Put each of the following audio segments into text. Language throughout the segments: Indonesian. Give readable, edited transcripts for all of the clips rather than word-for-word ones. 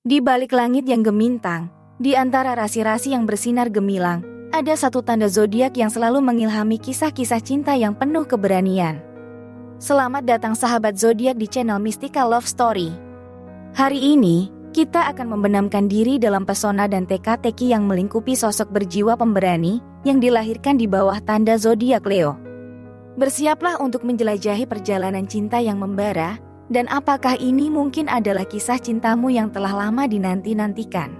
Di balik langit yang gemintang, di antara rasi-rasi yang bersinar gemilang, ada satu tanda zodiak yang selalu mengilhami kisah-kisah cinta yang penuh keberanian. Selamat datang sahabat zodiak di channel Mystical Love Story. Hari ini, kita akan membenamkan diri dalam pesona dan teka-teki yang melingkupi sosok berjiwa pemberani yang dilahirkan di bawah tanda zodiak Leo. Bersiaplah untuk menjelajahi perjalanan cinta yang membara, dan apakah ini mungkin adalah kisah cintamu yang telah lama dinanti-nantikan.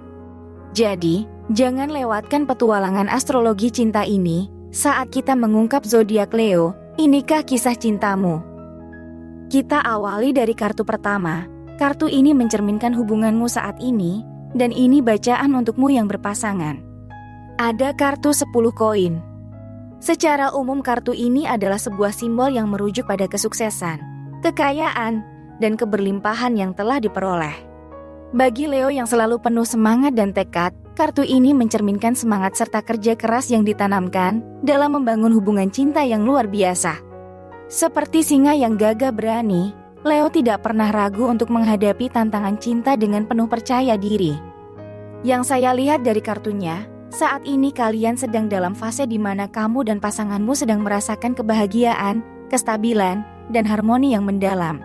Jadi, jangan lewatkan petualangan astrologi cinta ini saat kita mengungkap zodiak Leo. Inikah kisah cintamu? Kita awali dari kartu pertama. Kartu ini mencerminkan hubunganmu saat ini, dan ini bacaan untukmu yang berpasangan. Ada kartu 10 koin. Secara umum kartu ini adalah sebuah simbol yang merujuk pada kesuksesan, kekayaan, dan keberlimpahan yang telah diperoleh. Bagi Leo yang selalu penuh semangat dan tekad, kartu ini mencerminkan semangat serta kerja keras yang ditanamkan dalam membangun hubungan cinta yang luar biasa. Seperti singa yang gagah berani, Leo tidak pernah ragu untuk menghadapi tantangan cinta dengan penuh percaya diri. Yang saya lihat dari kartunya, saat ini kalian sedang dalam fase di mana kamu dan pasanganmu sedang merasakan kebahagiaan, kestabilan, dan harmoni yang mendalam.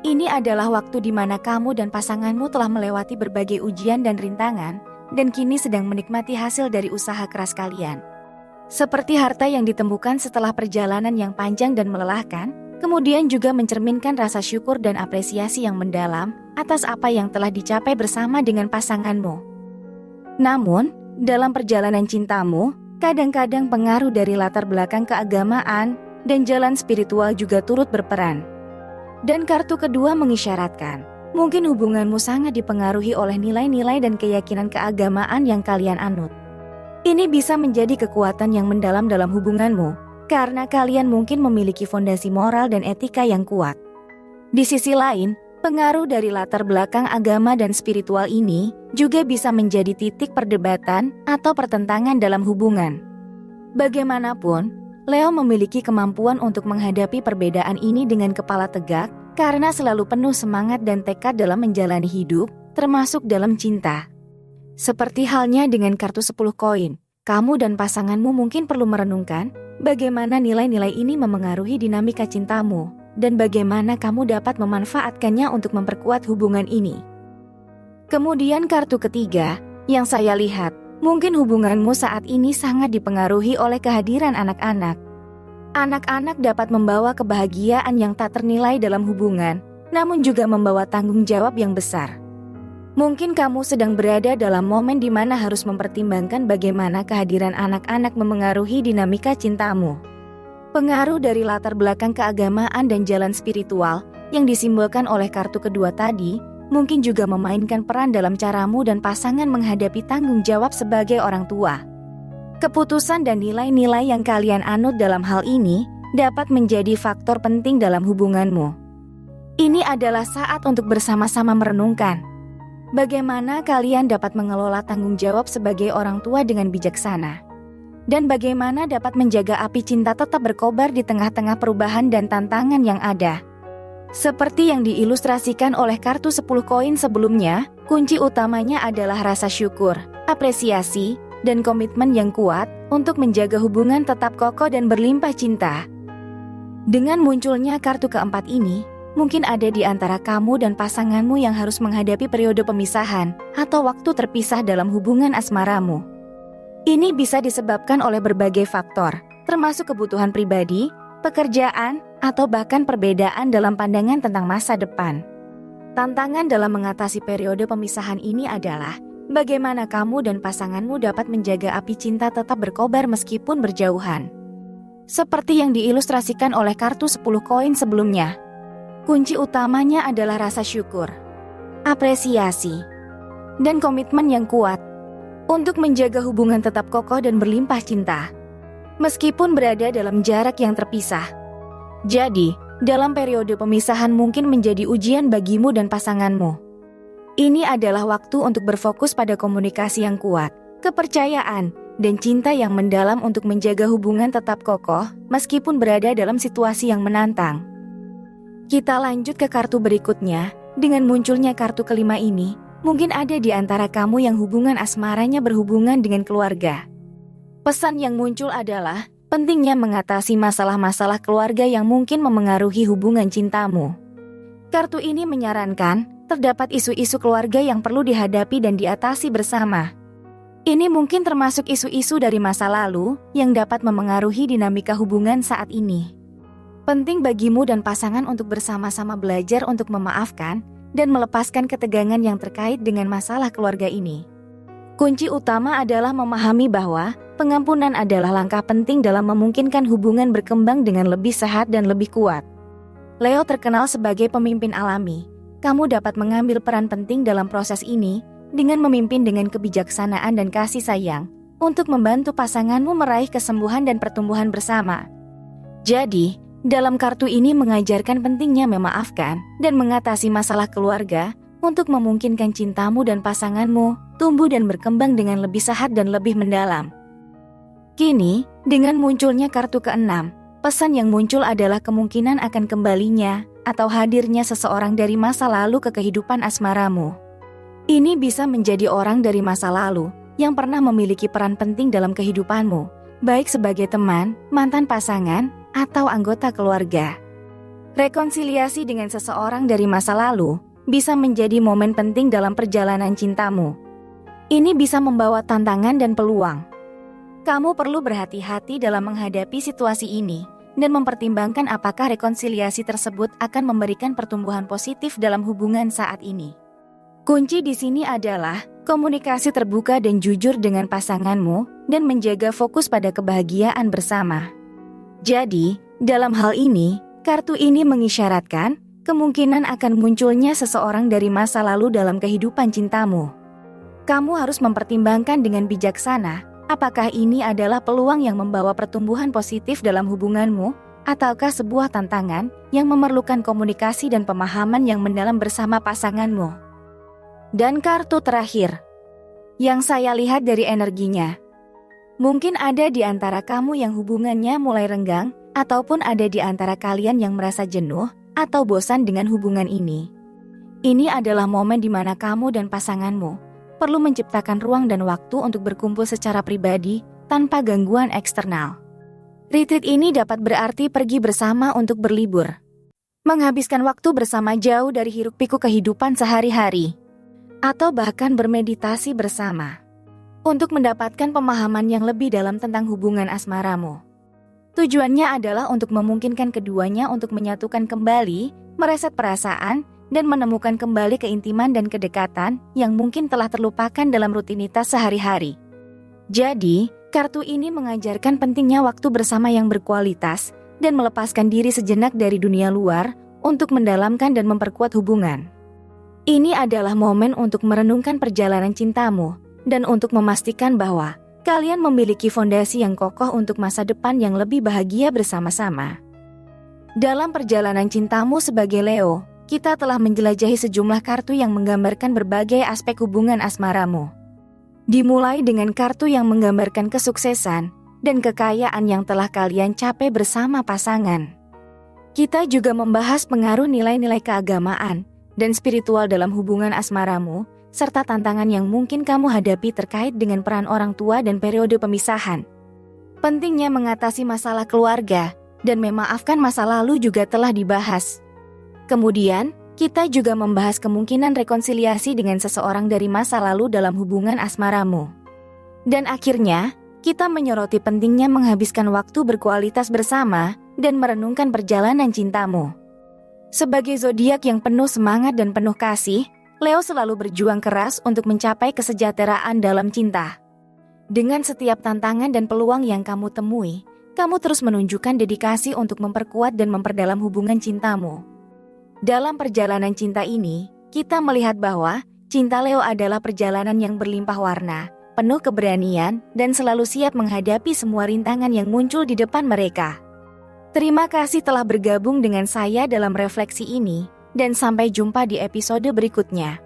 Ini adalah waktu di mana kamu dan pasanganmu telah melewati berbagai ujian dan rintangan, dan kini sedang menikmati hasil dari usaha keras kalian. Seperti harta yang ditemukan setelah perjalanan yang panjang dan melelahkan, kemudian juga mencerminkan rasa syukur dan apresiasi yang mendalam atas apa yang telah dicapai bersama dengan pasanganmu. Namun, dalam perjalanan cintamu, kadang-kadang pengaruh dari latar belakang keagamaan dan jalan spiritual juga turut berperan. Dan kartu kedua mengisyaratkan, mungkin hubunganmu sangat dipengaruhi oleh nilai-nilai dan keyakinan keagamaan yang kalian anut. Ini bisa menjadi kekuatan yang mendalam dalam hubunganmu, karena kalian mungkin memiliki fondasi moral dan etika yang kuat. Di sisi lain, pengaruh dari latar belakang agama dan spiritual ini juga bisa menjadi titik perdebatan atau pertentangan dalam hubungan. Bagaimanapun, Leo memiliki kemampuan untuk menghadapi perbedaan ini dengan kepala tegak karena selalu penuh semangat dan tekad dalam menjalani hidup, termasuk dalam cinta. Seperti halnya dengan kartu 10 koin, kamu dan pasanganmu mungkin perlu merenungkan bagaimana nilai-nilai ini memengaruhi dinamika cintamu, dan bagaimana kamu dapat memanfaatkannya untuk memperkuat hubungan ini. Kemudian kartu ketiga, yang saya lihat, mungkin hubunganmu saat ini sangat dipengaruhi oleh kehadiran anak-anak. Anak-anak dapat membawa kebahagiaan yang tak ternilai dalam hubungan, namun juga membawa tanggung jawab yang besar. Mungkin kamu sedang berada dalam momen di mana harus mempertimbangkan bagaimana kehadiran anak-anak memengaruhi dinamika cintamu. Pengaruh dari latar belakang keagamaan dan jalan spiritual yang disimbolkan oleh kartu kedua tadi mungkin juga memainkan peran dalam caramu dan pasangan menghadapi tanggung jawab sebagai orang tua. Keputusan dan nilai-nilai yang kalian anut dalam hal ini dapat menjadi faktor penting dalam hubunganmu. Ini adalah saat untuk bersama-sama merenungkan bagaimana kalian dapat mengelola tanggung jawab sebagai orang tua dengan bijaksana, dan bagaimana dapat menjaga api cinta tetap berkobar di tengah-tengah perubahan dan tantangan yang ada. Seperti yang diilustrasikan oleh kartu 10 koin sebelumnya, kunci utamanya adalah rasa syukur, apresiasi, dan komitmen yang kuat untuk menjaga hubungan tetap kokoh dan berlimpah cinta. Dengan munculnya kartu keempat ini, mungkin ada di antara kamu dan pasanganmu yang harus menghadapi periode pemisahan atau waktu terpisah dalam hubungan asmaramu. Ini bisa disebabkan oleh berbagai faktor, termasuk kebutuhan pribadi, pekerjaan, atau bahkan perbedaan dalam pandangan tentang masa depan. Tantangan dalam mengatasi periode pemisahan ini adalah bagaimana kamu dan pasanganmu dapat menjaga api cinta tetap berkobar meskipun berjauhan. Seperti yang diilustrasikan oleh kartu 10 koin sebelumnya, kunci utamanya adalah rasa syukur, apresiasi, dan komitmen yang kuat untuk menjaga hubungan tetap kokoh dan berlimpah cinta, meskipun berada dalam jarak yang terpisah. Jadi, dalam periode pemisahan mungkin menjadi ujian bagimu dan pasanganmu. Ini adalah waktu untuk berfokus pada komunikasi yang kuat, kepercayaan, dan cinta yang mendalam untuk menjaga hubungan tetap kokoh meskipun berada dalam situasi yang menantang. Kita lanjut ke kartu berikutnya. Dengan munculnya kartu kelima ini, Mungkin ada di antara kamu yang hubungan asmaranya berhubungan dengan keluarga. Pesan yang muncul adalah pentingnya mengatasi masalah-masalah keluarga yang mungkin memengaruhi hubungan cintamu. Kartu ini menyarankan terdapat isu-isu keluarga yang perlu dihadapi dan diatasi bersama. Ini mungkin termasuk isu-isu dari masa lalu yang dapat memengaruhi dinamika hubungan saat ini. Penting bagimu dan pasangan untuk bersama-sama belajar untuk memaafkan dan melepaskan ketegangan yang terkait dengan masalah keluarga ini. Kunci utama adalah memahami bahwa pengampunan adalah langkah penting dalam memungkinkan hubungan berkembang dengan lebih sehat dan lebih kuat. Leo terkenal sebagai pemimpin alami. Kamu dapat mengambil peran penting dalam proses ini dengan memimpin dengan kebijaksanaan dan kasih sayang untuk membantu pasanganmu meraih kesembuhan dan pertumbuhan bersama. Jadi, dalam kartu ini mengajarkan pentingnya memaafkan dan mengatasi masalah keluarga untuk memungkinkan cintamu dan pasanganmu tumbuh dan berkembang dengan lebih sehat dan lebih mendalam. Kini, dengan munculnya kartu ke-6, pesan yang muncul adalah kemungkinan akan kembalinya atau hadirnya seseorang dari masa lalu ke kehidupan asmaramu. Ini bisa menjadi orang dari masa lalu yang pernah memiliki peran penting dalam kehidupanmu, baik sebagai teman, mantan pasangan, atau anggota keluarga. Rekonsiliasi dengan seseorang dari masa lalu bisa menjadi momen penting dalam perjalanan cintamu. Ini bisa membawa tantangan dan peluang. Kamu perlu berhati-hati dalam menghadapi situasi ini dan mempertimbangkan apakah rekonsiliasi tersebut akan memberikan pertumbuhan positif dalam hubungan saat ini. Kunci di sini adalah komunikasi terbuka dan jujur dengan pasanganmu dan menjaga fokus pada kebahagiaan bersama. Jadi, dalam hal ini, kartu ini mengisyaratkan kemungkinan akan munculnya seseorang dari masa lalu dalam kehidupan cintamu. Kamu harus mempertimbangkan dengan bijaksana apakah ini adalah peluang yang membawa pertumbuhan positif dalam hubunganmu ataukah sebuah tantangan yang memerlukan komunikasi dan pemahaman yang mendalam bersama pasanganmu. Dan kartu terakhir yang saya lihat dari energinya, mungkin ada di antara kamu yang hubungannya mulai renggang ataupun ada di antara kalian yang merasa jenuh atau bosan dengan hubungan ini. Ini adalah momen di mana kamu dan pasanganmu perlu menciptakan ruang dan waktu untuk berkumpul secara pribadi tanpa gangguan eksternal. Retreat ini dapat berarti pergi bersama untuk berlibur, menghabiskan waktu bersama jauh dari hiruk-pikuk kehidupan sehari-hari, atau bahkan bermeditasi bersama untuk mendapatkan pemahaman yang lebih dalam tentang hubungan asmaramu. Tujuannya adalah untuk memungkinkan keduanya untuk menyatukan kembali, mereset perasaan, dan menemukan kembali keintiman dan kedekatan yang mungkin telah terlupakan dalam rutinitas sehari-hari. Jadi, kartu ini mengajarkan pentingnya waktu bersama yang berkualitas dan melepaskan diri sejenak dari dunia luar untuk mendalamkan dan memperkuat hubungan. Ini adalah momen untuk merenungkan perjalanan cintamu dan untuk memastikan bahwa kalian memiliki fondasi yang kokoh untuk masa depan yang lebih bahagia bersama-sama. Dalam perjalanan cintamu sebagai Leo, kita telah menjelajahi sejumlah kartu yang menggambarkan berbagai aspek hubungan asmaramu. Dimulai dengan kartu yang menggambarkan kesuksesan dan kekayaan yang telah kalian capai bersama pasangan. Kita juga membahas pengaruh nilai-nilai keagamaan dan spiritual dalam hubungan asmaramu, serta tantangan yang mungkin kamu hadapi terkait dengan peran orang tua dan periode pemisahan. Pentingnya mengatasi masalah keluarga dan memaafkan masa lalu juga telah dibahas. Kemudian, kita juga membahas kemungkinan rekonsiliasi dengan seseorang dari masa lalu dalam hubungan asmaramu. Dan akhirnya, kita menyoroti pentingnya menghabiskan waktu berkualitas bersama dan merenungkan perjalanan cintamu. Sebagai zodiak yang penuh semangat dan penuh kasih, Leo selalu berjuang keras untuk mencapai kesejahteraan dalam cinta. Dengan setiap tantangan dan peluang yang kamu temui, kamu terus menunjukkan dedikasi untuk memperkuat dan memperdalam hubungan cintamu. Dalam perjalanan cinta ini, kita melihat bahwa cinta Leo adalah perjalanan yang berlimpah warna, penuh keberanian, dan selalu siap menghadapi semua rintangan yang muncul di depan mereka. Terima kasih telah bergabung dengan saya dalam refleksi ini, dan sampai jumpa di episode berikutnya.